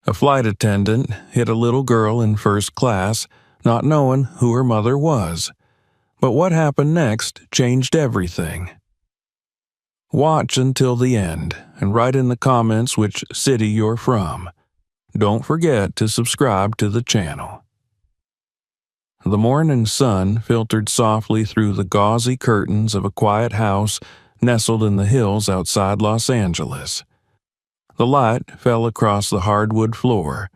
A flight attendant hit a little girl in first class, not knowing who her mother was. But what happened next changed everything. Watch until the end and write in the comments which city you're from. Don't forget to subscribe to the channel. The morning sun filtered softly through the gauzy curtains of a quiet house nestled in the hills outside Los Angeles. The light fell across the hardwood floor,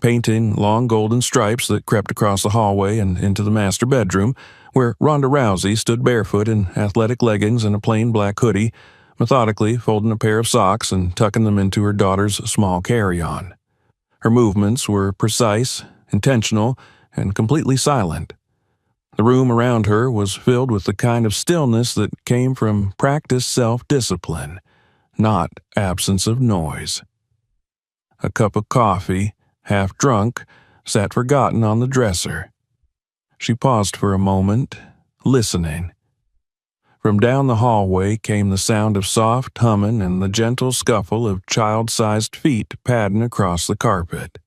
painting long golden stripes that crept across the hallway and into the master bedroom, where Ronda Rousey stood barefoot in athletic leggings and a plain black hoodie, methodically folding a pair of socks and tucking them into her daughter's small carry-on. Her movements were precise, intentional, and completely silent. The room around her was filled with the kind of stillness that came from practiced self-discipline, not absence of noise. A cup of coffee, half drunk, sat forgotten on the dresser. She paused for a moment, listening. From down the hallway came the sound of soft humming and the gentle scuffle of child-sized feet padding across the carpet.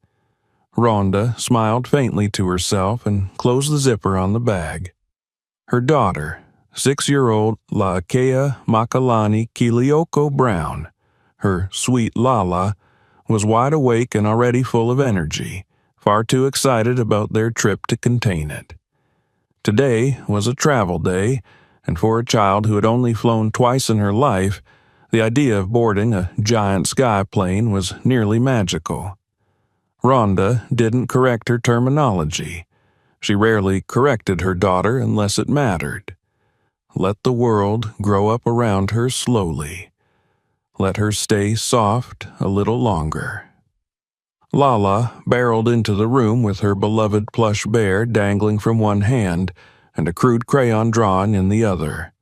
Ronda smiled faintly to herself and closed the zipper on the bag. Her daughter, 6-year-old Laakea Makalani Kilioko Brown, her sweet Lala, was wide awake and already full of energy, far too excited about their trip to contain it. Today was a travel day, and for a child who had only flown twice in her life, the idea of boarding a giant sky plane was nearly magical. Ronda didn't correct her terminology. She rarely corrected her daughter unless it mattered. Let the world grow up around her slowly. Let her stay soft a little longer. Lala barreled into the room with her beloved plush bear dangling from one hand and a crude crayon drawing in the other.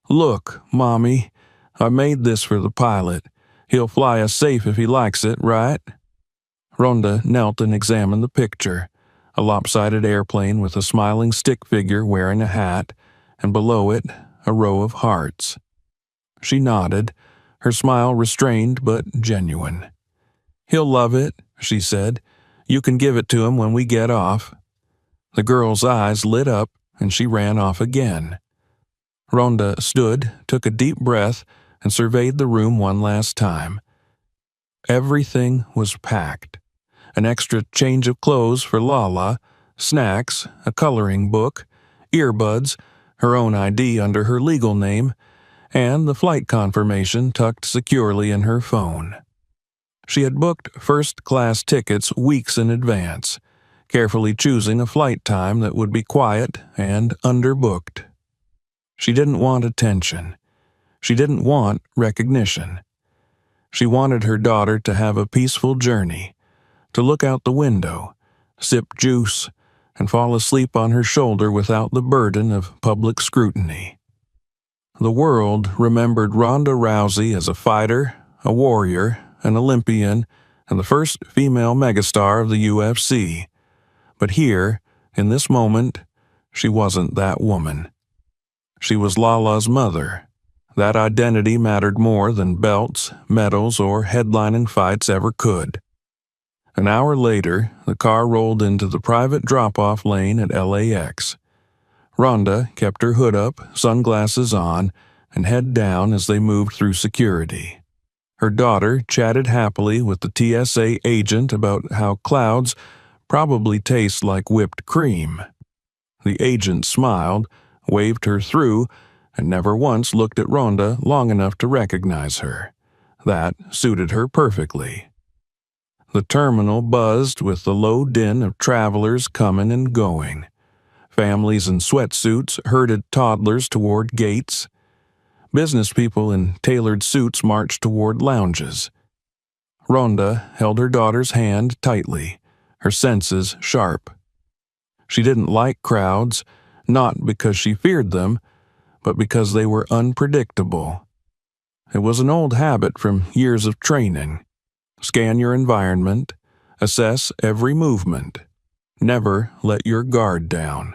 "Look, Mommy, I made this for the pilot. He'll fly us safe if he likes it, right?" Ronda knelt and examined the picture, a lopsided airplane with a smiling stick figure wearing a hat, and below it a row of hearts. She nodded, her smile restrained but genuine. "He'll love it," she said. "You can give it to him when we get off." The girl's eyes lit up, and she ran off again. Ronda stood, took a deep breath, and surveyed the room one last time. Everything was packed. An extra change of clothes for Lala, snacks, a coloring book, earbuds, her own ID under her legal name, and the flight confirmation tucked securely in her phone. She had booked first-class tickets weeks in advance, carefully choosing a flight time that would be quiet and underbooked. She didn't want attention. She didn't want recognition. She wanted her daughter to have a peaceful journey, to look out the window, sip juice, and fall asleep on her shoulder without the burden of public scrutiny. The world remembered Ronda Rousey as a fighter, a warrior, an Olympian, and the first female megastar of the UFC. But here, in this moment, she wasn't that woman. She was Lala's mother. That identity mattered more than belts, medals, or headlining fights ever could. An hour later, the car rolled into the private drop-off lane at LAX. Ronda kept her hood up, sunglasses on, and head down as they moved through security. Her daughter chatted happily with the TSA agent about how clouds probably taste like whipped cream. The agent smiled, waved her through, and never once looked at Ronda long enough to recognize her. That suited her perfectly. The terminal buzzed with the low din of travelers coming and going. Families in sweatsuits herded toddlers toward gates. Business people in tailored suits marched toward lounges. Ronda held her daughter's hand tightly, her senses sharp. She didn't like crowds, not because she feared them, but because they were unpredictable. It was an old habit from years of training. Scan your environment, assess every movement. Never let your guard down.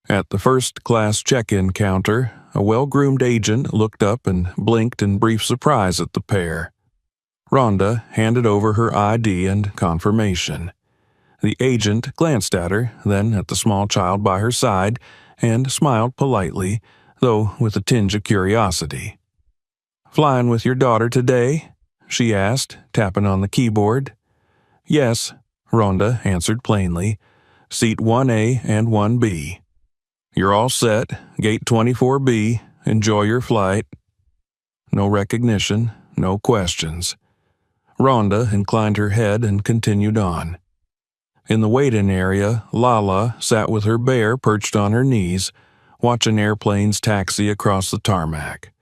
At the first-class check-in counter, a well-groomed agent looked up and blinked in brief surprise at the pair. Ronda handed over her ID and confirmation. The agent glanced at her, then at the small child by her side, and smiled politely, though with a tinge of curiosity. "Flying with your daughter today?" she asked, tapping on the keyboard. "Yes," Ronda answered plainly. "Seat 1A and 1B. You're all set. Gate 24B. Enjoy your flight." No recognition, no questions. Ronda inclined her head and continued on. In the wait-in area, Lala sat with her bear perched on her knees, watching airplanes taxi across the tarmac.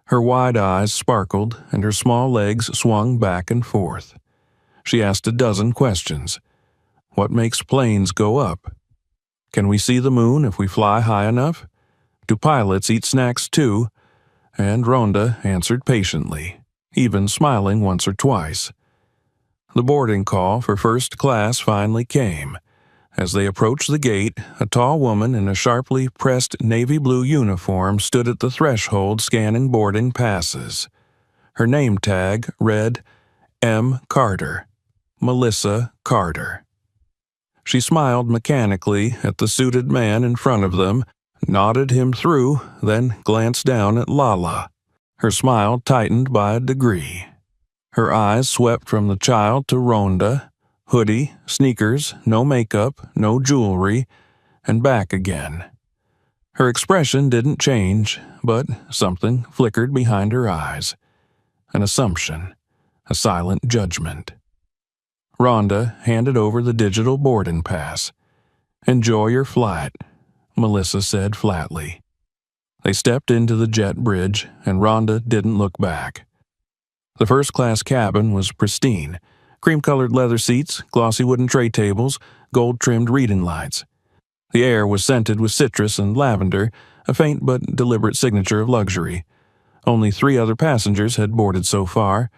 Her wide eyes sparkled and her small legs swung back and forth. She asked a dozen questions. What makes planes go up? Can we see the moon if we fly high enough? Do pilots eat snacks too? And Ronda answered patiently, even smiling once or twice. The boarding call for first class finally came. As they approached the gate, a tall woman in a sharply pressed navy blue uniform stood at the threshold scanning boarding passes. Her name tag read M. Carter, Melissa Carter. She smiled mechanically at the suited man in front of them, nodded him through, then glanced down at Lala. Her smile tightened by a degree. Her eyes swept from the child to Ronda, hoodie, sneakers, no makeup, no jewelry, and back again. Her expression didn't change, but something flickered behind her eyes. An assumption, a silent judgment. Ronda handed over the digital boarding pass. "Enjoy your flight," Melissa said flatly. They stepped into the jet bridge, and Ronda didn't look back. The first-class cabin was pristine. Cream-colored leather seats, glossy wooden tray tables, gold-trimmed reading lights. The air was scented with citrus and lavender, a faint but deliberate signature of luxury. Only 3 other passengers had boarded so far.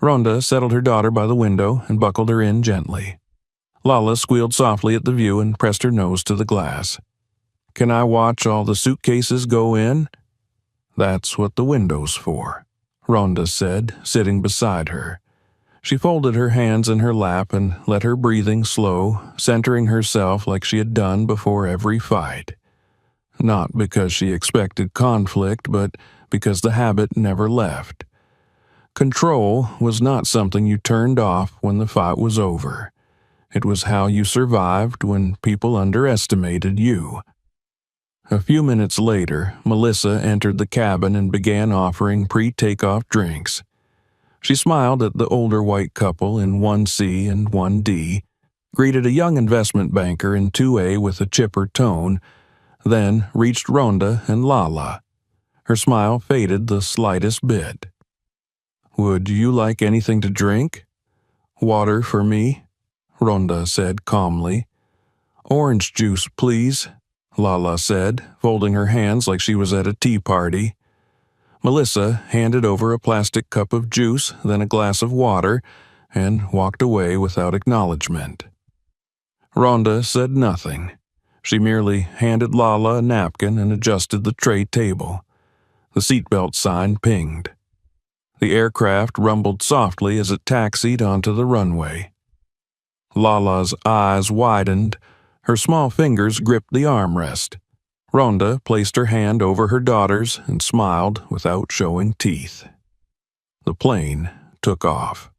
Ronda settled her daughter by the window and buckled her in gently. Lala squealed softly at the view and pressed her nose to the glass. "Can I watch all the suitcases go in?" "That's what the window's for," Ronda said, sitting beside her. She folded her hands in her lap and let her breathing slow, centering herself like she had done before every fight. Not because she expected conflict, but because the habit never left. Control was not something you turned off when the fight was over. It was how you survived when people underestimated you. A few minutes later, Melissa entered the cabin and began offering pre-takeoff drinks. She smiled at the older white couple in 1C and 1D, greeted a young investment banker in 2A with a chipper tone, then reached Ronda and Lala. Her smile faded the slightest bit. "Would you like anything to drink?" "Water for me," Ronda said calmly. "Orange juice, please," Lala said, folding her hands like she was at a tea party. Melissa handed over a plastic cup of juice, then a glass of water, and walked away without acknowledgement. Ronda said nothing. She merely handed Lala a napkin and adjusted the tray table. The seatbelt sign pinged. The aircraft rumbled softly as it taxied onto the runway. Lala's eyes widened. Her small fingers gripped the armrest. Ronda placed her hand over her daughter's and smiled without showing teeth. The plane took off.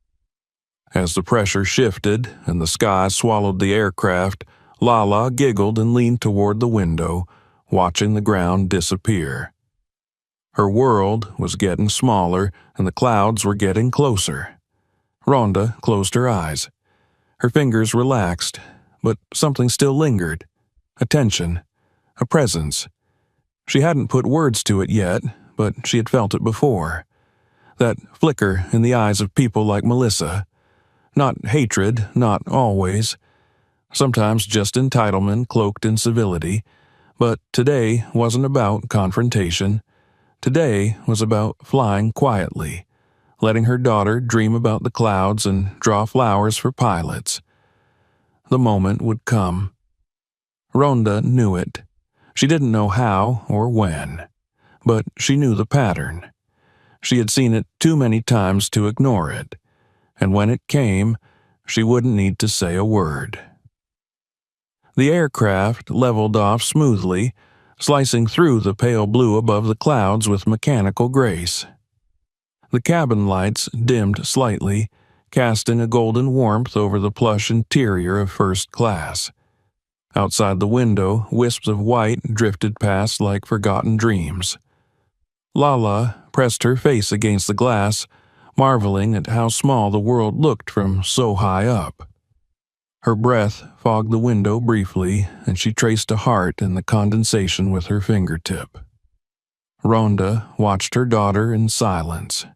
As the pressure shifted and the sky swallowed the aircraft, Lala giggled and leaned toward the window, watching the ground disappear. Her world was getting smaller and the clouds were getting closer. Ronda closed her eyes. Her fingers relaxed, but something still lingered. A tension. A presence. She hadn't put words to it yet, but she had felt it before. That flicker in the eyes of people like Melissa. Not hatred, not always. Sometimes just entitlement cloaked in civility. But today wasn't about confrontation. Today was about flying quietly, letting her daughter dream about the clouds and draw flowers for pilots. The moment would come. Ronda knew it. She didn't know how or when, but she knew the pattern. She had seen it too many times to ignore it, and when it came, she wouldn't need to say a word. The aircraft leveled off smoothly, slicing through the pale blue above the clouds with mechanical grace. The cabin lights dimmed slightly, casting a golden warmth over the plush interior of first class. Outside the window, wisps of white drifted past like forgotten dreams. Lala pressed her face against the glass, marveling at how small the world looked from so high up. Her breath fogged the window briefly, and she traced a heart in the condensation with her fingertip. Ronda watched her daughter in silence.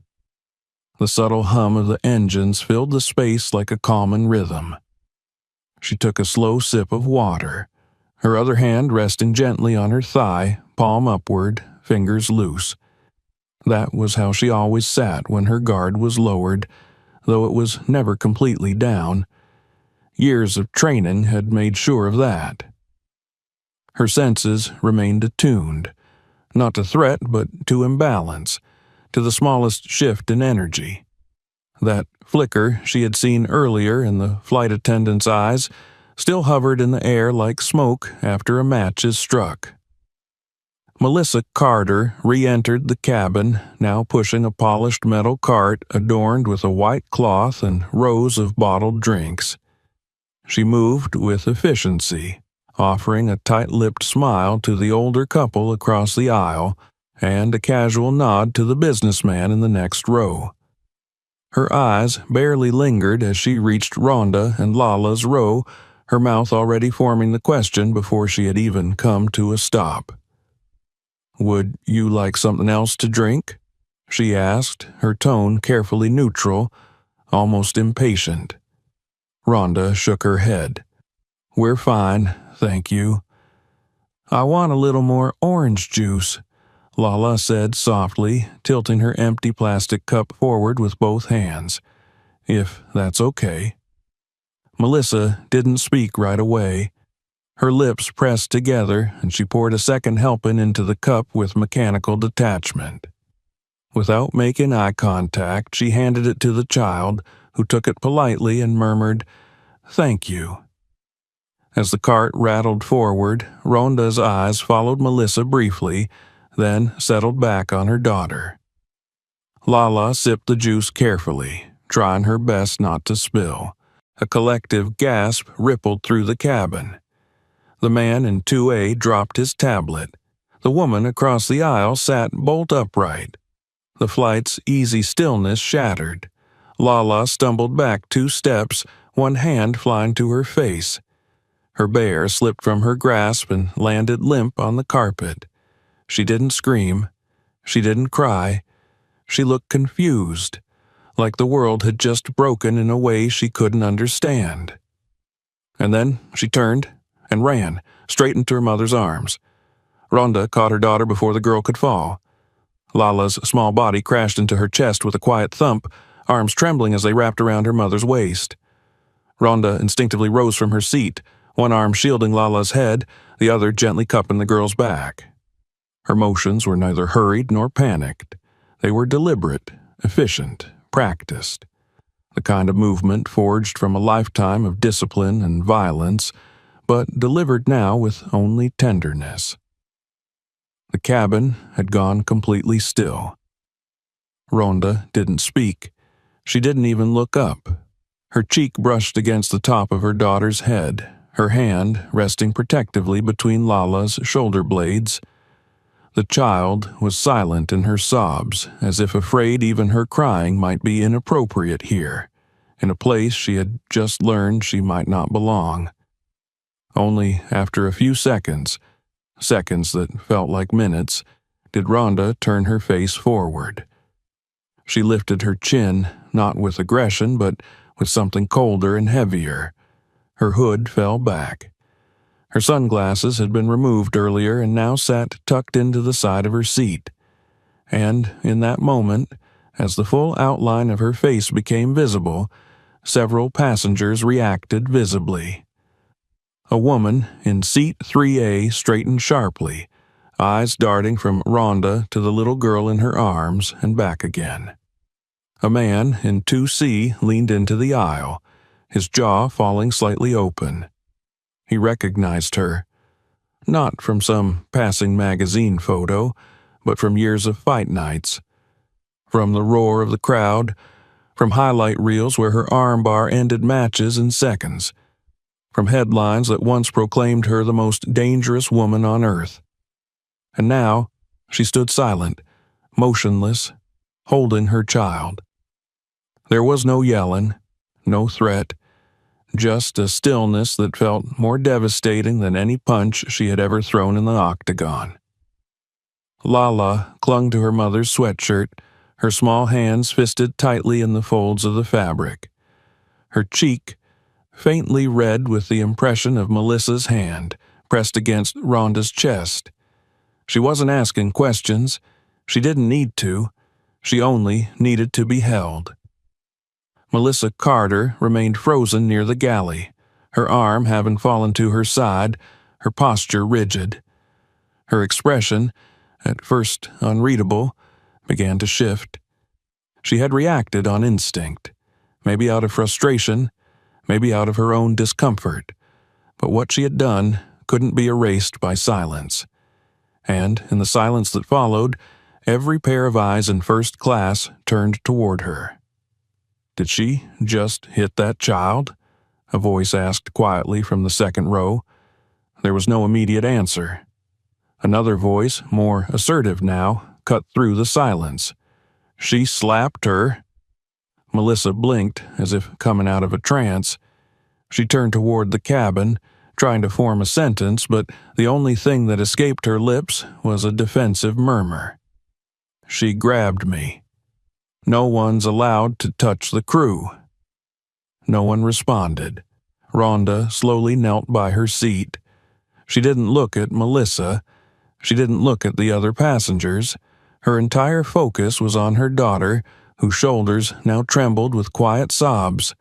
The subtle hum of the engines filled the space like a calming rhythm. She took a slow sip of water, her other hand resting gently on her thigh, palm upward, fingers loose. That was how she always sat when her guard was lowered, though it was never completely down. Years of training had made sure of that. Her senses remained attuned, not to threat but to imbalance, to the smallest shift in energy. That flicker she had seen earlier in the flight attendant's eyes still hovered in the air like smoke after a match is struck. Melissa Carter re-entered the cabin, now pushing a polished metal cart adorned with a white cloth and rows of bottled drinks. She moved with efficiency, offering a tight-lipped smile to the older couple across the aisle and a casual nod to the businessman in the next row. Her eyes barely lingered as she reached Ronda and Lala's row, her mouth already forming the question before she had even come to a stop. "Would you like something else to drink?" she asked, her tone carefully neutral, almost impatient. Ronda shook her head. "We're fine, thank you." "I want a little more orange juice," Lala said softly, tilting her empty plastic cup forward with both hands. "If that's okay." Melissa didn't speak right away. Her lips pressed together, and she poured a second helping into the cup with mechanical detachment. Without making eye contact, she handed it to the child, who took it politely and murmured, "Thank you." As the cart rattled forward, Ronda's eyes followed Melissa briefly, then settled back on her daughter. Lala sipped the juice carefully, trying her best not to spill. A collective gasp rippled through the cabin. The man in 2A dropped his tablet. The woman across the aisle sat bolt upright. The flight's easy stillness shattered. Lala stumbled back 2 steps, one hand flying to her face. Her bear slipped from her grasp and landed limp on the carpet. She didn't scream. She didn't cry. She looked confused, like the world had just broken in a way she couldn't understand. And then she turned and ran, straight into her mother's arms. Ronda caught her daughter before the girl could fall. Lala's small body crashed into her chest with a quiet thump, arms trembling as they wrapped around her mother's waist. Ronda instinctively rose from her seat, one arm shielding Lala's head, the other gently cupping the girl's back. Her motions were neither hurried nor panicked. They were deliberate, efficient, practiced. The kind of movement forged from a lifetime of discipline and violence, but delivered now with only tenderness. The cabin had gone completely still. Ronda didn't speak. She didn't even look up. Her cheek brushed against the top of her daughter's head, her hand resting protectively between Lala's shoulder blades. The child was silent in her sobs, as if afraid even her crying might be inappropriate here, in a place she had just learned she might not belong. Only after a few seconds that felt like minutes, did Ronda turn her face forward. She lifted her chin, not with aggression, but with something colder and heavier. Her hood fell back. Her sunglasses had been removed earlier and now sat tucked into the side of her seat. And in that moment, as the full outline of her face became visible, several passengers reacted visibly. A woman in seat 3A straightened sharply, eyes darting from Ronda to the little girl in her arms and back again. A man in 2C leaned into the aisle, his jaw falling slightly open. He recognized her, not from some passing magazine photo, but from years of fight nights. From the roar of the crowd, from highlight reels where her armbar ended matches in seconds, from headlines that once proclaimed her the most dangerous woman on earth. And now, she stood silent, motionless, holding her child. There was no yelling, no threat, just a stillness that felt more devastating than any punch she had ever thrown in the octagon. Lala clung to her mother's sweatshirt, her small hands fisted tightly in the folds of the fabric. Her cheek, faintly red with the impression of Melissa's hand, pressed against Ronda's chest. She wasn't asking questions. She didn't need to. She only needed to be held. Melissa Carter remained frozen near the galley, her arm having fallen to her side, her posture rigid. Her expression, at first unreadable, began to shift. She had reacted on instinct, maybe out of frustration, maybe out of her own discomfort, but what she had done couldn't be erased by silence. And, in the silence that followed, every pair of eyes in first class turned toward her. "Did she just hit that child?" a voice asked quietly from the second row. There was no immediate answer. Another voice, more assertive now, cut through the silence. "She slapped her." Melissa blinked, as if coming out of a trance. She turned toward the cabin, trying to form a sentence, but the only thing that escaped her lips was a defensive murmur. "She grabbed me. No one's allowed to touch the crew." No one responded. Ronda slowly knelt by her seat. She didn't look at Melissa. She didn't look at the other passengers. Her entire focus was on her daughter, whose shoulders now trembled with quiet sobs.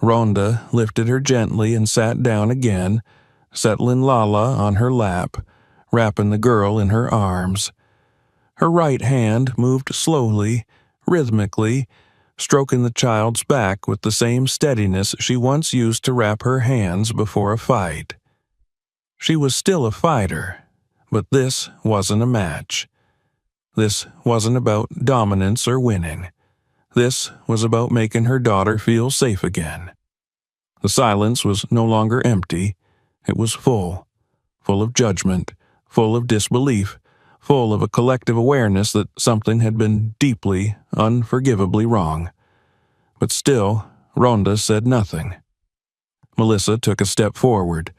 Ronda lifted her gently and sat down again, settling Lala on her lap, wrapping the girl in her arms. Her right hand moved slowly, rhythmically, stroking the child's back with the same steadiness she once used to wrap her hands before a fight. She was still a fighter, but this wasn't a match. This wasn't about dominance or winning. This was about making her daughter feel safe again. The silence was no longer empty. It was full of judgment, full of disbelief, full of a collective awareness that something had been deeply, unforgivably wrong. But still, Ronda said nothing. Melissa took a step forward.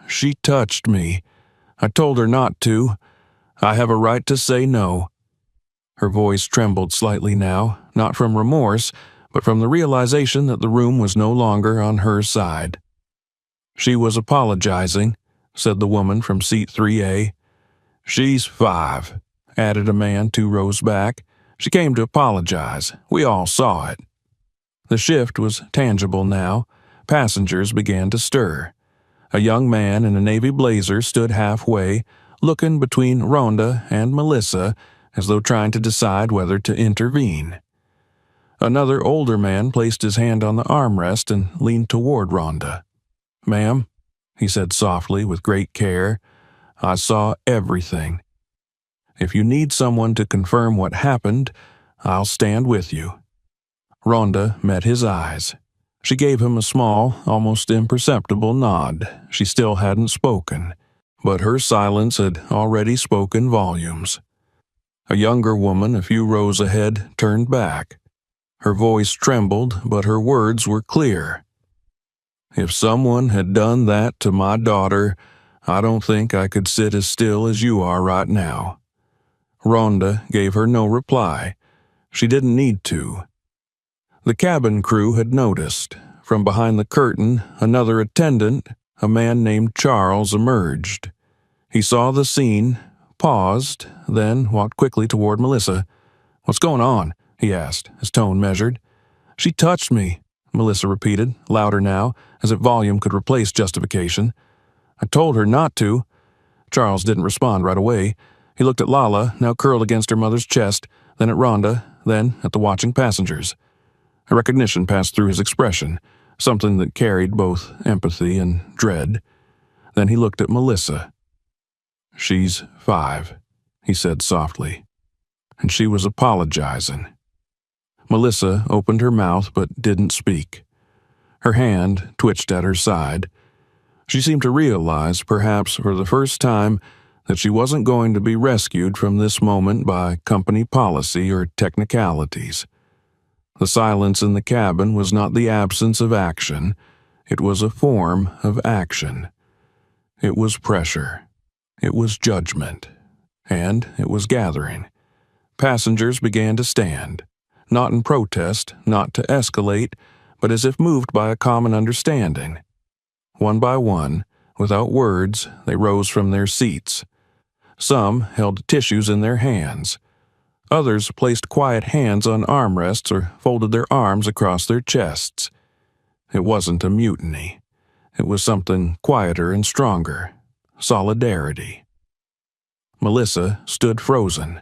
"She touched me. I told her not to. I have a right to say no." Her voice trembled slightly now, not from remorse, but from the realization that the room was no longer on her side. "She was apologizing," said the woman from seat 3A. "She's 5, added a man 2 rows back. "She came to apologize. We all saw it." The shift was tangible now. Passengers began to stir. A young man in a navy blazer stood halfway, looking between Ronda and Melissa, as though trying to decide whether to intervene. Another older man placed his hand on the armrest and leaned toward Ronda. "Ma'am," he said softly with great care, "I saw everything. If you need someone to confirm what happened, I'll stand with you." Ronda met his eyes. She gave him a small, almost imperceptible nod. She still hadn't spoken, but her silence had already spoken volumes. A younger woman a few rows ahead turned back. Her voice trembled, but her words were clear. "If someone had done that to my daughter, I don't think I could sit as still as you are right now." Ronda gave her no reply. She didn't need to. The cabin crew had noticed. From behind the curtain, another attendant, a man named Charles, emerged. He saw the scene, paused, then walked quickly toward Melissa. "What's going on?" he asked, his tone measured. "She touched me," Melissa repeated, louder now, as if volume could replace justification. "I told her not to. Charles didn't respond right away. He looked at Lala, now curled against her mother's chest, then at Rhonda, then at the watching passengers. A recognition passed through his expression, something that carried both empathy and dread. Then he looked at Melissa. "She's 5, he said softly, and she was apologizing." Melissa opened her mouth but didn't speak. Her hand twitched at her side. She seemed to realize, perhaps for the first time, that she wasn't going to be rescued from this moment by company policy or technicalities. The silence in the cabin was not the absence of action. It was a form of action. It was pressure. It was judgment. And it was gathering. Passengers began to stand, not in protest, not to escalate, but as if moved by a common understanding. One by one, without words, they rose from their seats. Some held tissues in their hands. Others placed quiet hands on armrests or folded their arms across their chests. It wasn't a mutiny. It was something quieter and stronger. Solidarity. Melissa stood frozen.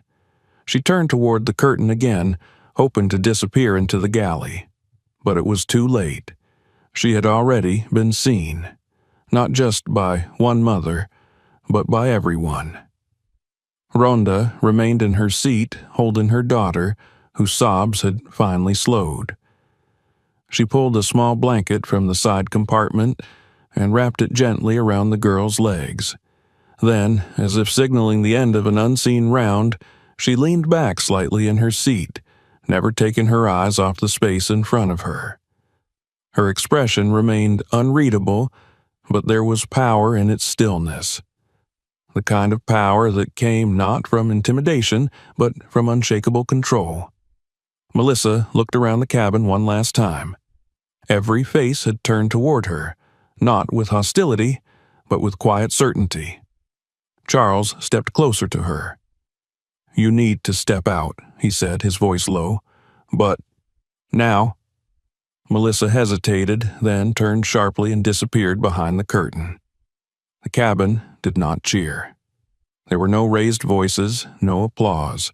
She turned toward the curtain again, hoping to disappear into the galley. But it was too late. She had already been seen, not just by one mother, but by everyone. Ronda remained in her seat, holding her daughter, whose sobs had finally slowed. She pulled a small blanket from the side compartment and wrapped it gently around the girl's legs. Then, as if signaling the end of an unseen round, she leaned back slightly in her seat, never taking her eyes off the space in front of her. Her expression remained unreadable, but there was power in its stillness. The kind of power that came not from intimidation, but from unshakable control. Melissa looked around the cabin one last time. Every face had turned toward her, not with hostility, but with quiet certainty. Charles stepped closer to her. "You need to step out," he said, his voice low. "But now." Melissa hesitated, then turned sharply and disappeared behind the curtain. The cabin did not cheer. There were no raised voices, no applause.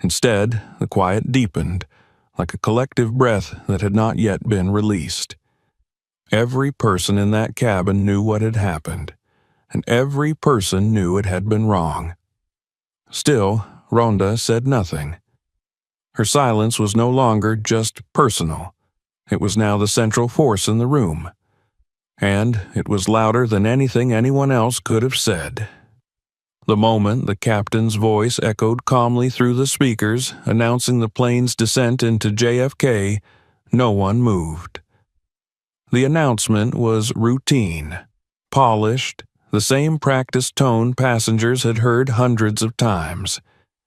Instead, the quiet deepened, like a collective breath that had not yet been released. Every person in that cabin knew what had happened, and every person knew it had been wrong. Still, Ronda said nothing. Her silence was no longer just personal. It was now the central force in the room. And it was louder than anything anyone else could have said. The moment the captain's voice echoed calmly through the speakers, announcing the plane's descent into JFK, no one moved. The announcement was routine, polished, the same practiced tone passengers had heard hundreds of times.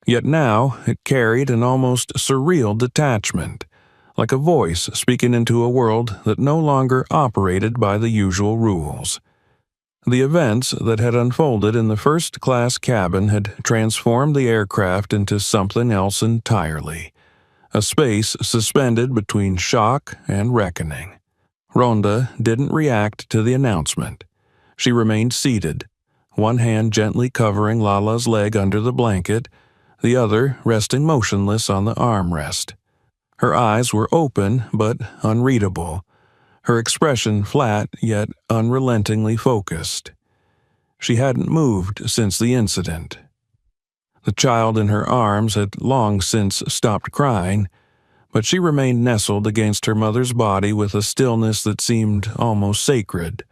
Yet now it carried an almost surreal detachment, like a voice speaking into a world that no longer operated by the usual rules. The events that had unfolded in the first-class cabin had transformed the aircraft into something else entirely, a space suspended between shock and reckoning. Ronda didn't react to the announcement. She remained seated, one hand gently covering Lala's leg under the blanket, the other resting motionless on the armrest. Her eyes were open but unreadable, her expression flat yet unrelentingly focused. She hadn't moved since the incident. The child in her arms had long since stopped crying, but she remained nestled against her mother's body with a stillness that seemed almost sacred,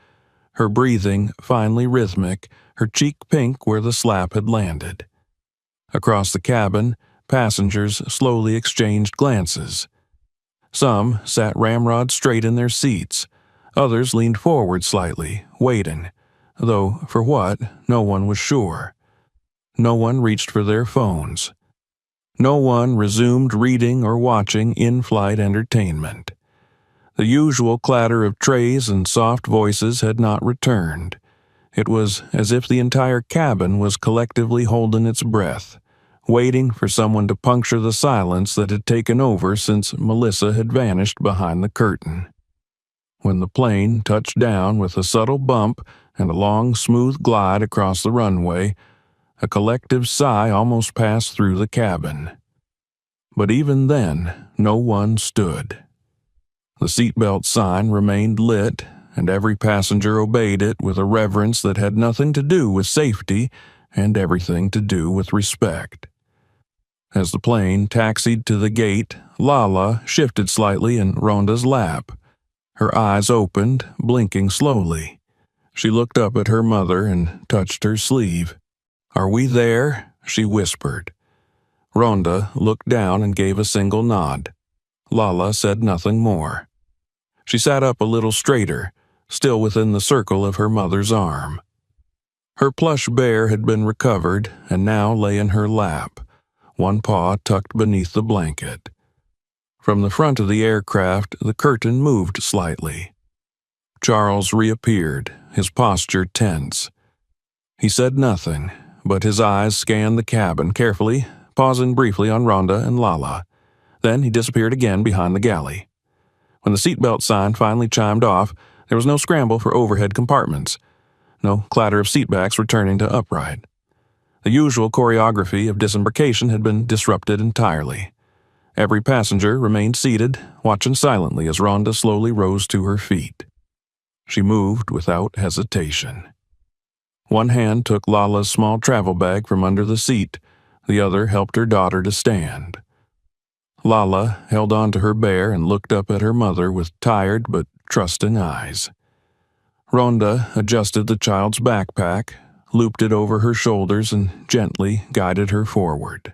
her breathing finely rhythmic, her cheek pink where the slap had landed. Across the cabin, passengers slowly exchanged glances. Some sat ramrod straight in their seats. Others leaned forward slightly, waiting, though for what, no one was sure. No one reached for their phones. No one resumed reading or watching in-flight entertainment. The usual clatter of trays and soft voices had not returned. It was as if the entire cabin was collectively holding its breath, waiting for someone to puncture the silence that had taken over since Melissa had vanished behind the curtain. When the plane touched down with a subtle bump and a long, smooth glide across the runway, a collective sigh almost passed through the cabin. But even then, no one stood. The seatbelt sign remained lit, and every passenger obeyed it with a reverence that had nothing to do with safety and everything to do with respect. As the plane taxied to the gate, Lala shifted slightly in Ronda's lap. Her eyes opened, blinking slowly. She looked up at her mother and touched her sleeve. "Are we there?" she whispered. Ronda looked down and gave a single nod. Lala said nothing more. She sat up a little straighter, still within the circle of her mother's arm. Her plush bear had been recovered and now lay in her lap, one paw tucked beneath the blanket. From the front of the aircraft, the curtain moved slightly. Charles reappeared, his posture tense. He said nothing, but his eyes scanned the cabin carefully, pausing briefly on Ronda and Lala. Then he disappeared again behind the galley. When the seatbelt sign finally chimed off, there was no scramble for overhead compartments, no clatter of seatbacks returning to upright. The usual choreography of disembarkation had been disrupted entirely. Every passenger remained seated, watching silently as Ronda slowly rose to her feet. She moved without hesitation. One hand took Lala's small travel bag from under the seat, the other helped her daughter to stand. Lala held on to her bear and looked up at her mother with tired but trusting eyes. Ronda adjusted the child's backpack, looped it over her shoulders, and gently guided her forward.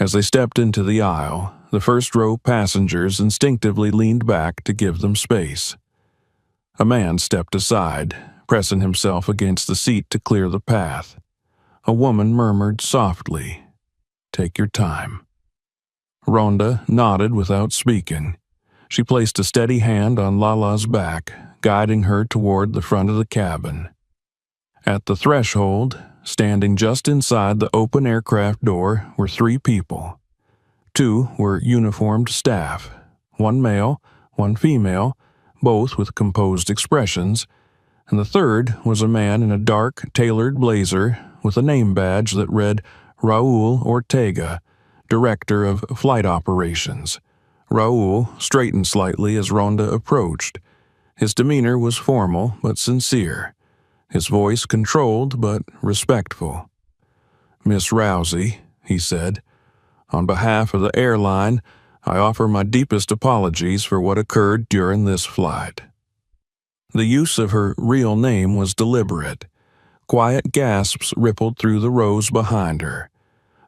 As they stepped into the aisle, the first-row passengers instinctively leaned back to give them space. A man stepped aside, pressing himself against the seat to clear the path. A woman murmured softly, "Take your time." Ronda nodded without speaking. She placed a steady hand on Lala's back, guiding her toward the front of the cabin. At the threshold, standing just inside the open aircraft door, were 3 people. 2 were uniformed staff, 1 male, 1 female, both with composed expressions, and the third was a man in a dark, tailored blazer with a name badge that read Raul Ortega, Director of Flight Operations. Raul straightened slightly as Ronda approached. His demeanor was formal but sincere, his voice controlled but respectful. "Miss Rousey," he said, "on behalf of the airline, I offer my deepest apologies for what occurred during this flight." The use of her real name was deliberate. Quiet gasps rippled through the rows behind her.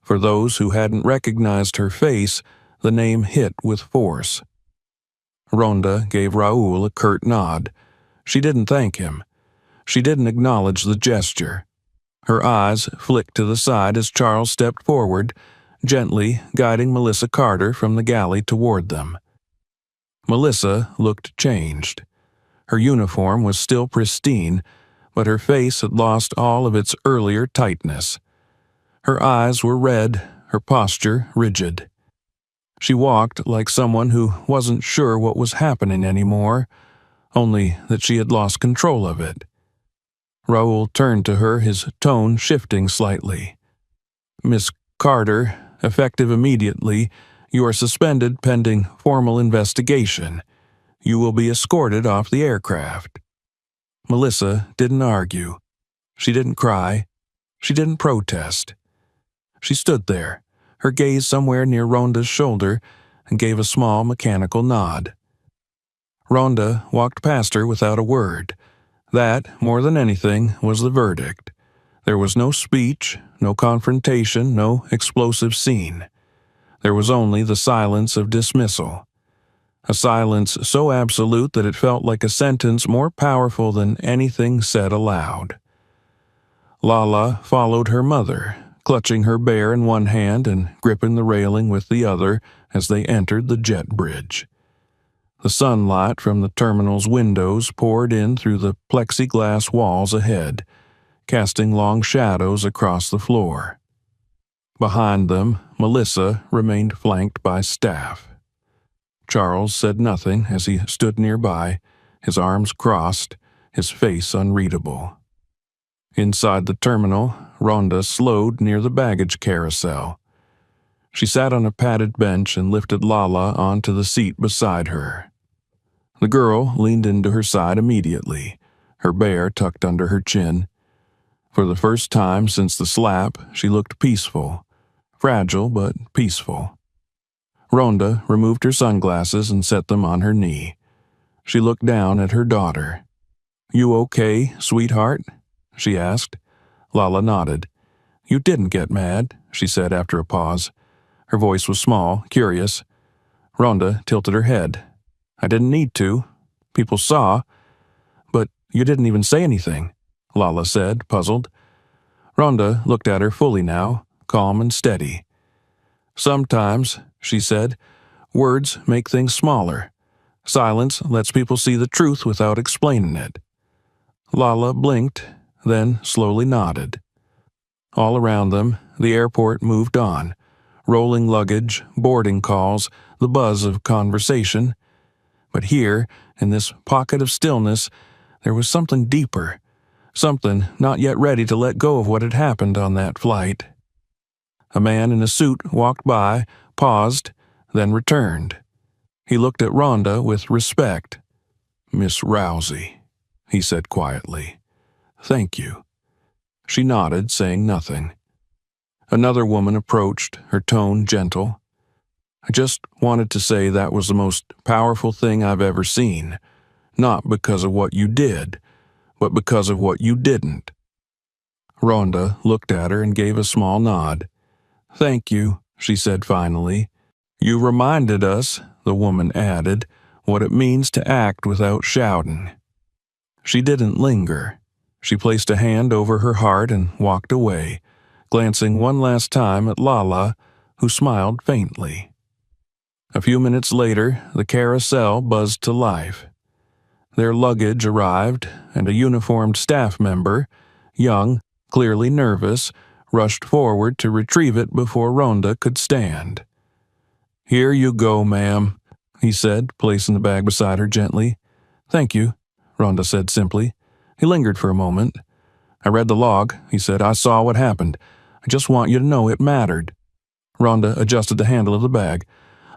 For those who hadn't recognized her face, the name hit with force. Ronda gave Raul a curt nod. She didn't thank him. She didn't acknowledge the gesture. Her eyes flicked to the side as Charles stepped forward, gently guiding Melissa Carter from the galley toward them. Melissa looked changed. Her uniform was still pristine, but her face had lost all of its earlier tightness. Her eyes were red, her posture rigid. She walked like someone who wasn't sure what was happening anymore, only that she had lost control of it. Raul turned to her, his tone shifting slightly. "Miss Carter, effective immediately, you are suspended pending formal investigation. You will be escorted off the aircraft." Melissa didn't argue. She didn't cry. She didn't protest. She stood there, her gaze somewhere near Ronda's shoulder, and gave a small mechanical nod. Ronda walked past her without a word. That, more than anything, was the verdict. There was no speech, no confrontation, no explosive scene. There was only the silence of dismissal. A silence so absolute that it felt like a sentence more powerful than anything said aloud. Lala followed her mother, clutching her bear in one hand and gripping the railing with the other as they entered the jet bridge. The sunlight from the terminal's windows poured in through the plexiglass walls ahead, casting long shadows across the floor. Behind them, Melissa remained flanked by staff. Charles said nothing as he stood nearby, his arms crossed, his face unreadable. Inside the terminal, Ronda slowed near the baggage carousel. She sat on a padded bench and lifted Lala onto the seat beside her. The girl leaned into her side immediately, her bear tucked under her chin. For the first time since the slap, she looked peaceful, fragile but peaceful. Ronda removed her sunglasses and set them on her knee. She looked down at her daughter. "You okay, sweetheart?" she asked. Lala nodded. "You didn't get mad," she said after a pause. Her voice was small, curious. Ronda tilted her head. "I didn't need to. People saw. But you didn't even say anything," Lala said, puzzled. Ronda looked at her fully now, calm and steady. "Sometimes," she said, "words make things smaller. Silence lets people see the truth without explaining it." Lala blinked, then slowly nodded. All around them, the airport moved on. Rolling luggage, boarding calls, the buzz of conversation. But here, in this pocket of stillness, there was something deeper, something not yet ready to let go of what had happened on that flight. A man in a suit walked by, paused, then returned. He looked at Ronda with respect. "Miss Rousey," he said quietly. "Thank you." She nodded, saying nothing. Another woman approached, her tone gentle. "I just wanted to say that was the most powerful thing I've ever seen, not because of what you did, but because of what you didn't." Ronda looked at her and gave a small nod. "Thank you," she said finally. "You reminded us," the woman added, "what it means to act without shouting." She didn't linger. She placed a hand over her heart and walked away, glancing one last time at Lala, who smiled faintly. A few minutes later, the carousel buzzed to life. Their luggage arrived, and a uniformed staff member, young, clearly nervous, rushed forward to retrieve it before Ronda could stand. "Here you go, ma'am," he said, placing the bag beside her gently. "Thank you," Ronda said simply. He lingered for a moment. "I read the log," he said. "I saw what happened. I just want you to know it mattered." Ronda adjusted the handle of the bag.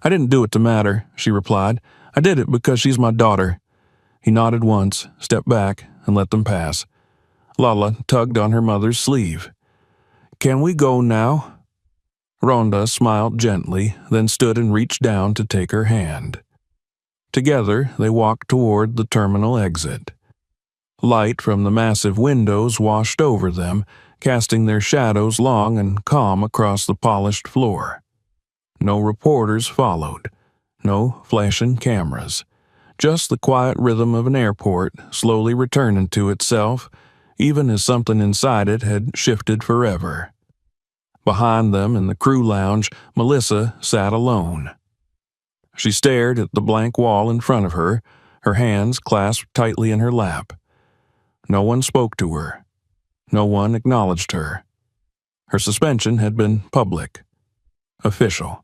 "I didn't do it to matter," she replied. "I did it because she's my daughter." He nodded once, stepped back, and let them pass. Lala tugged on her mother's sleeve. "Can we go now?" Ronda smiled gently, then stood and reached down to take her hand. Together, they walked toward the terminal exit. Light from the massive windows washed over them, casting their shadows long and calm across the polished floor. No reporters followed, no flashing cameras, just the quiet rhythm of an airport slowly returning to itself, even as something inside it had shifted forever. Behind them in the crew lounge, Melissa sat alone. She stared at the blank wall in front of her, her hands clasped tightly in her lap. No one spoke to her. No one acknowledged her. Her suspension had been public, official.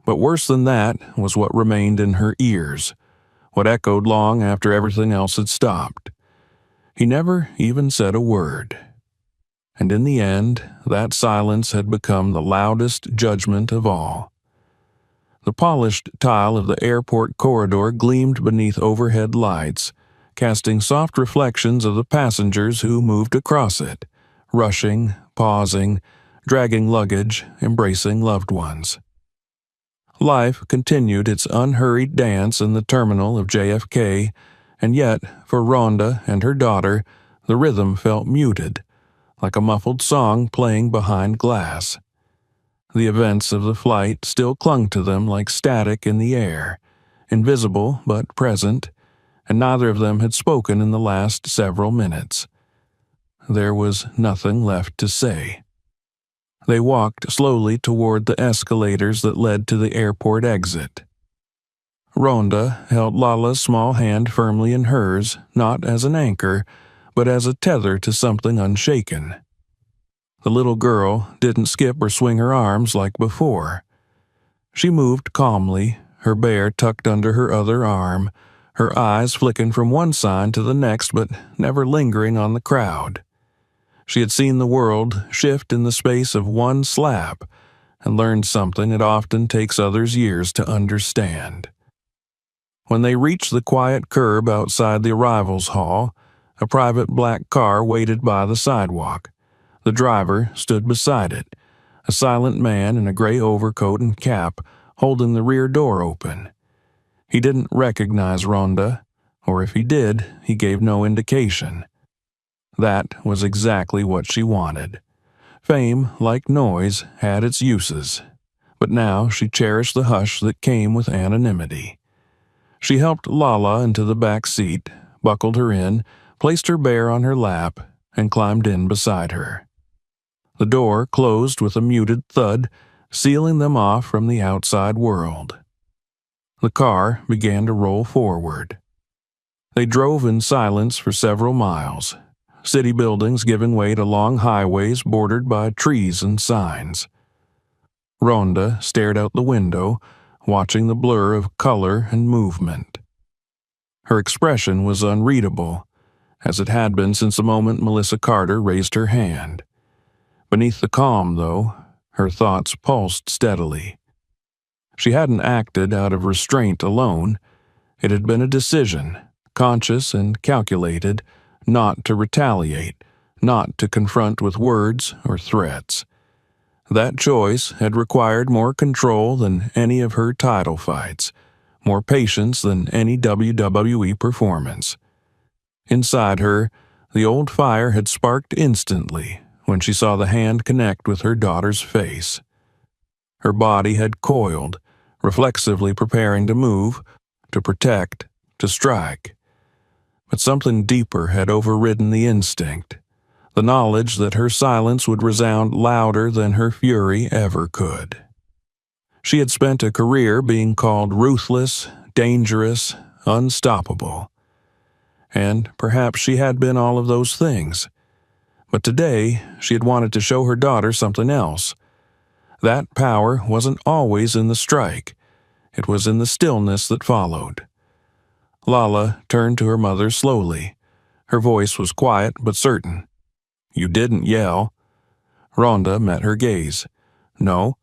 But worse than that was what remained in her ears, what echoed long after everything else had stopped. He never even said a word. And in the end, that silence had become the loudest judgment of all. The polished tile of the airport corridor gleamed beneath overhead lights, casting soft reflections of the passengers who moved across it, rushing, pausing, dragging luggage, embracing loved ones. Life continued its unhurried dance in the terminal of JFK, and yet, for Ronda and her daughter, the rhythm felt muted, like a muffled song playing behind glass. The events of the flight still clung to them like static in the air, invisible but present, and neither of them had spoken in the last several minutes. There was nothing left to say. They walked slowly toward the escalators that led to the airport exit. Ronda held Lala's small hand firmly in hers, not as an anchor, but as a tether to something unshaken. The little girl didn't skip or swing her arms like before. She moved calmly, her bear tucked under her other arm, her eyes flicking from one sign to the next but never lingering on the crowd. She had seen the world shift in the space of one slap and learned something it often takes others years to understand. When they reached the quiet curb outside the arrivals hall, a private black car waited by the sidewalk. The driver stood beside it, a silent man in a gray overcoat and cap, holding the rear door open. He didn't recognize Ronda, or if he did, he gave no indication. That was exactly what she wanted. Fame, like noise, had its uses, but now she cherished the hush that came with anonymity. She helped Lala into the back seat, buckled her in, placed her bear on her lap, and climbed in beside her. The door closed with a muted thud, sealing them off from the outside world. The car began to roll forward. They drove in silence for several miles, city buildings giving way to long highways bordered by trees and signs. Ronda stared out the window, watching the blur of color and movement. Her expression was unreadable, as it had been since the moment Melissa Carter raised her hand. Beneath the calm, though, her thoughts pulsed steadily. She hadn't acted out of restraint alone. It had been a decision, conscious and calculated, not to retaliate, not to confront with words or threats. That choice had required more control than any of her title fights, more patience than any WWE performance. Inside her, the old fire had sparked instantly when she saw the hand connect with her daughter's face. Her body had coiled, reflexively preparing to move, to protect, to strike. But something deeper had overridden the instinct, the knowledge that her silence would resound louder than her fury ever could. She had spent a career being called ruthless, dangerous, unstoppable. And perhaps she had been all of those things. But today, she had wanted to show her daughter something else. That power wasn't always in the strike. It was in the stillness that followed. Lala turned to her mother slowly. Her voice was quiet but certain. "You didn't yell." Ronda met her gaze. "No."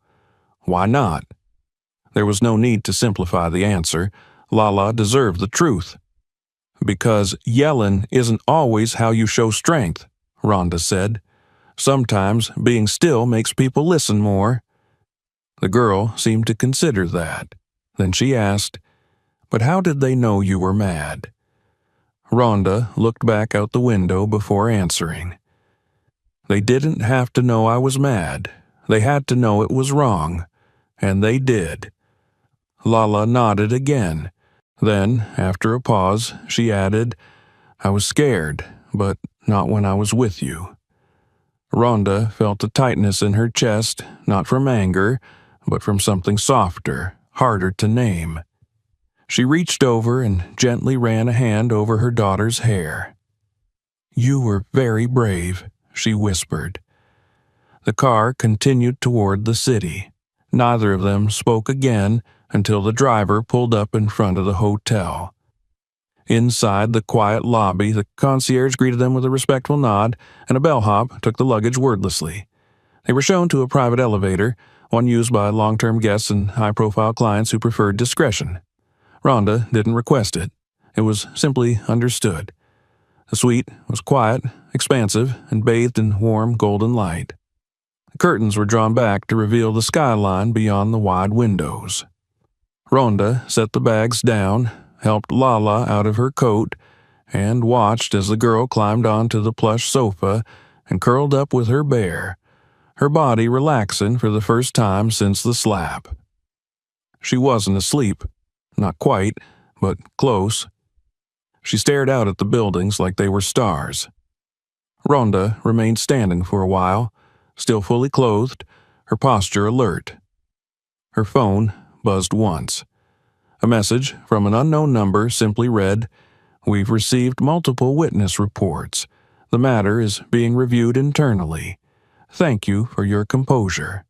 "Why not?" There was no need to simplify the answer. Lala deserved the truth. "Because yelling isn't always how you show strength," Ronda said. "Sometimes being still makes people listen more." The girl seemed to consider that. Then she asked, "But how did they know you were mad?" Ronda looked back out the window before answering. "They didn't have to know I was mad. They had to know it was wrong. And they did." Lala nodded again. Then, after a pause, she added, "I was scared, but not when I was with you." Ronda felt a tightness in her chest, not from anger, but from something softer, harder to name. She reached over and gently ran a hand over her daughter's hair. "You were very brave," she whispered. The car continued toward the city. Neither of them spoke again until the driver pulled up in front of the hotel. Inside the quiet lobby, the concierge greeted them with a respectful nod, and a bellhop took the luggage wordlessly. They were shown to a private elevator, one used by long-term guests and high-profile clients who preferred discretion. Ronda didn't request it. It was simply understood. The suite was quiet, expansive, and bathed in warm golden light. The curtains were drawn back to reveal the skyline beyond the wide windows. Ronda set the bags down, helped Lala out of her coat, and watched as the girl climbed onto the plush sofa and curled up with her bear, her body relaxing for the first time since the slap. She wasn't asleep. Not quite, but close. She stared out at the buildings like they were stars. Ronda remained standing for a while, still fully clothed, her posture alert. Her phone buzzed once. A message from an unknown number simply read, "We've received multiple witness reports. The matter is being reviewed internally. Thank you for your composure."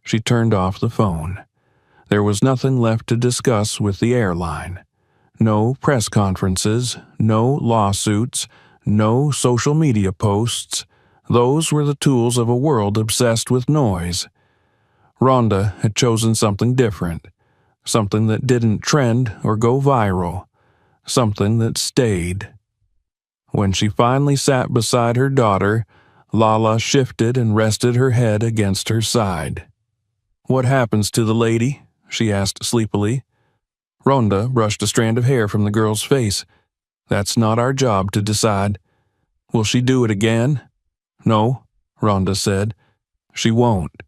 She turned off the phone. There was nothing left to discuss with the airline. No press conferences, no lawsuits, no social media posts. Those were the tools of a world obsessed with noise. Ronda had chosen something different, something that didn't trend or go viral, something that stayed. When she finally sat beside her daughter, Lala shifted and rested her head against her side. "What happens to the lady?" she asked sleepily. Ronda brushed a strand of hair from the girl's face. "That's not our job to decide." "Will she do it again?" "No," Ronda said. "She won't."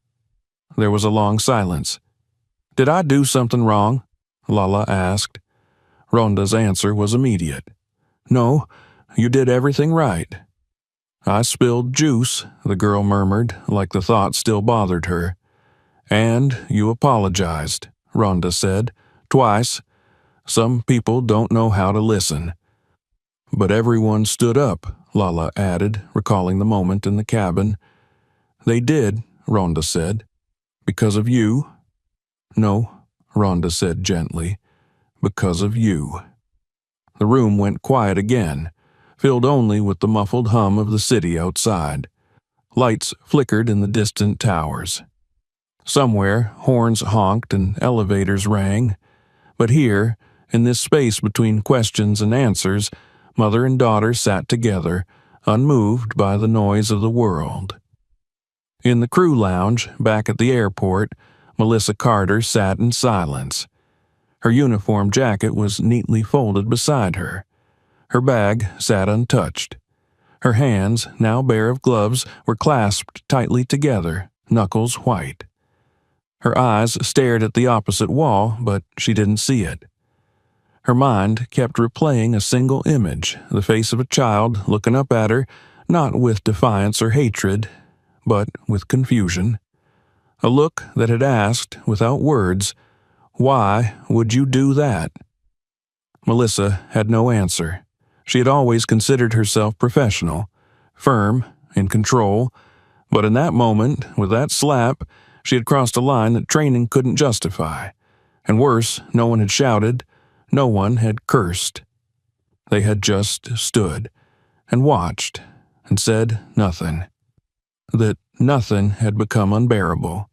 There was a long silence. "Did I do something wrong?" Lala asked. Ronda's answer was immediate. "No, you did everything right." "I spilled juice," the girl murmured, like the thought still bothered her. "And you apologized," Ronda said. "Twice. Some people don't know how to listen." "But everyone stood up," Lala added, recalling the moment in the cabin. "They did," Ronda said. "Because of you?" "No," Ronda said gently. "Because of you." The room went quiet again, filled only with the muffled hum of the city outside. Lights flickered in the distant towers. Somewhere, horns honked and elevators rang. But here, in this space between questions and answers, mother and daughter sat together, unmoved by the noise of the world. In the crew lounge, back at the airport, Melissa Carter sat in silence. Her uniform jacket was neatly folded beside her. Her bag sat untouched. Her hands, now bare of gloves, were clasped tightly together, knuckles white. Her eyes stared at the opposite wall, but she didn't see it. Her mind kept replaying a single image, the face of a child looking up at her, not with defiance or hatred, but with confusion. A look that had asked, without words, "Why would you do that?" Melissa had no answer. She had always considered herself professional, firm, in control, but in that moment, with that slap, she had crossed a line that training couldn't justify. And worse, no one had shouted, no one had cursed. They had just stood and watched and said nothing. That nothing had become unbearable.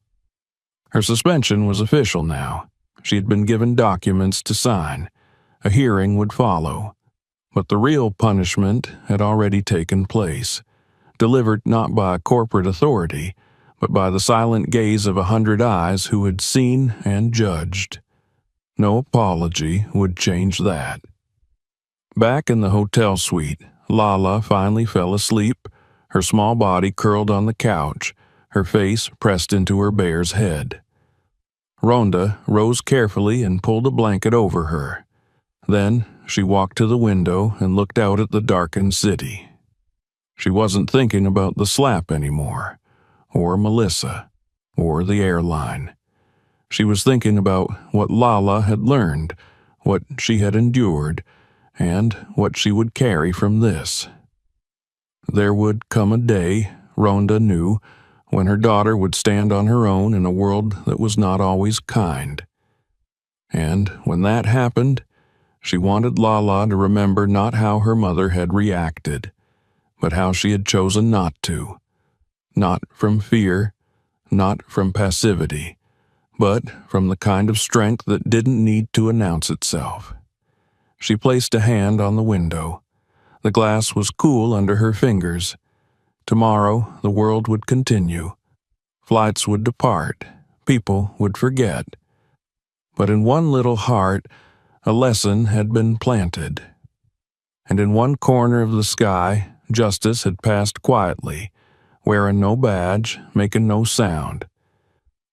Her suspension was official now. She had been given documents to sign. A hearing would follow. But the real punishment had already taken place, delivered not by a corporate authority, but by the silent gaze of 100 eyes who had seen and judged. No apology would change that. Back in the hotel suite, Lala finally fell asleep, her small body curled on the couch, her face pressed into her bear's head. Ronda rose carefully and pulled a blanket over her. Then she walked to the window and looked out at the darkened city. She wasn't thinking about the slap anymore, or Melissa, or the airline. She was thinking about what Lala had learned, what she had endured, and what she would carry from this. There would come a day, Ronda knew, when her daughter would stand on her own in a world that was not always kind. And when that happened, she wanted Lala to remember not how her mother had reacted, but how she had chosen not to. Not from fear, not from passivity, but from the kind of strength that didn't need to announce itself. She placed a hand on the window. The glass was cool under her fingers. Tomorrow, the world would continue. Flights would depart. People would forget. But in one little heart, a lesson had been planted. And in one corner of the sky, justice had passed quietly, wearing no badge, making no sound.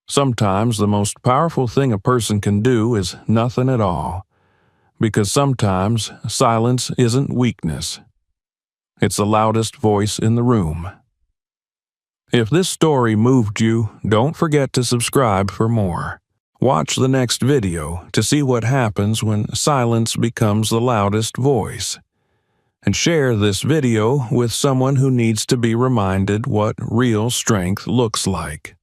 Sometimes the most powerful thing a person can do is nothing at all, because sometimes silence isn't weakness. It's the loudest voice in the room. If this story moved you, don't forget to subscribe for more. Watch the next video to see what happens when silence becomes the loudest voice. And share this video with someone who needs to be reminded what real strength looks like.